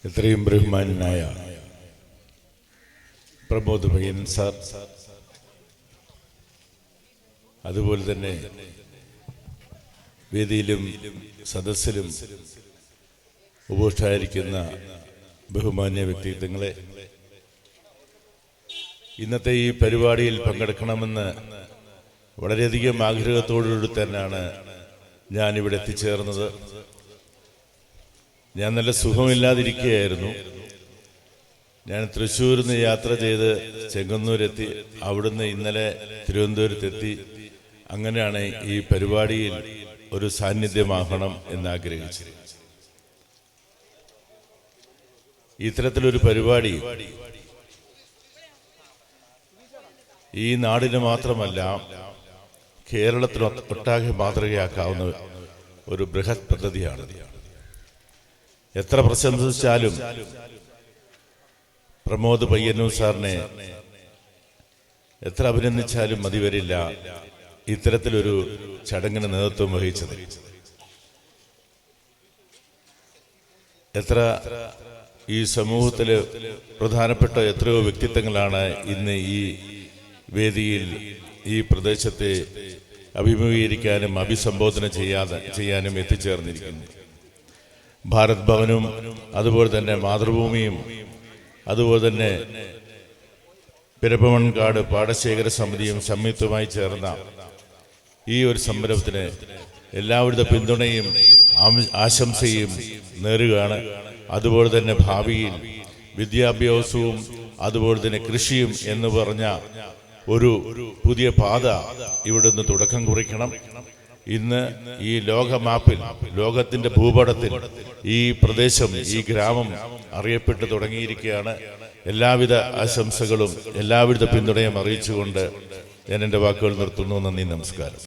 എത്രയും ബഹുമാന്യനായ പ്രമോദ് ഭയ്യൻ സാർ, അതുപോലെ തന്നെ വേദിയിലും സദസ്സിലും ഉപവിഷ്ടായിരിക്കുന്ന ബഹുമാന്യ വ്യക്തിത്വങ്ങളെ, ഇന്നത്തെ ഈ പരിപാടിയിൽ പങ്കെടുക്കണമെന്ന് വളരെയധികം ആഗ്രഹത്തോടുകൂടി തന്നെയാണ് ഞാനിവിടെ എത്തിച്ചേർന്നത്. ഞാൻ നല്ല സുഖമില്ലാതിരിക്കുകയായിരുന്നു. ഞാൻ തൃശ്ശൂരിൽ നിന്ന് യാത്ര ചെയ്ത് ചെങ്ങന്നൂരെത്തി, അവിടുന്ന് ഇന്നലെ തിരുവനന്തപുരത്തെത്തി. അങ്ങനെയാണ് ഈ പരിപാടിയിൽ ഒരു സാന്നിധ്യമാകണം എന്നാഗ്രഹിച്ചത്. ഇത്തരത്തിലൊരു പരിപാടി ഈ നാടിന് മാത്രമല്ല, കേരളത്തിന് ഒട്ടാകെ മാതൃകയാക്കാവുന്ന ഒരു ബൃഹത് പദ്ധതിയാണ്. എത്ര പ്രശംസിച്ചാലും പ്രമോദ് പയ്യന്നൂർ സാറിനെ എത്ര അഭിനന്ദിച്ചാലും മതി വരില്ല ഇത്തരത്തിലൊരു ചടങ്ങിന് നേതൃത്വം വഹിച്ചത്. എത്ര ഈ സമൂഹത്തില് പ്രധാനപ്പെട്ട എത്രയോ വ്യക്തിത്വങ്ങളാണ് ഇന്ന് ഈ വേദിയിൽ ഈ പ്രദേശത്തെ അഭിമുഖീകരിക്കാനും അഭിസംബോധന ചെയ്യാനും എത്തിച്ചേർന്നിരിക്കുന്നു. ഭാരത് ഭവനും അതുപോലെ തന്നെ മാതൃഭൂമിയും അതുപോലെ തന്നെ പെരുപ്പമൺകാട് പാടശേഖര സമിതിയും സംയുക്തമായി ചേർന്ന ഈ ഒരു സംരംഭത്തിന് എല്ലാവിധ പിന്തുണയും ആശംസയും നേരുകയാണ്. അതുപോലെ തന്നെ ഭാവിയിൽ വിദ്യാഭ്യാസവും അതുപോലെ തന്നെ കൃഷിയും എന്ന് പറഞ്ഞ ഒരു പുതിയ പാത ഇവിടുന്ന് തുടക്കം കുറിക്കണം. ഇന്ന് ഈ ലോക മാപ്പിൽ, ലോകത്തിന്റെ ഭൂപടത്തിൽ ഈ പ്രദേശം, ഈ ഗ്രാമം അറിയപ്പെട്ടു തുടങ്ങിയിരിക്കുകയാണ്. എല്ലാവിധ ആശംസകളും എല്ലാവിധ പിന്തുണയും അറിയിച്ചുകൊണ്ട് ഞാൻ എൻ്റെ വാക്കുകൾ നിർത്തുന്നു. നന്ദി, നമസ്കാരം.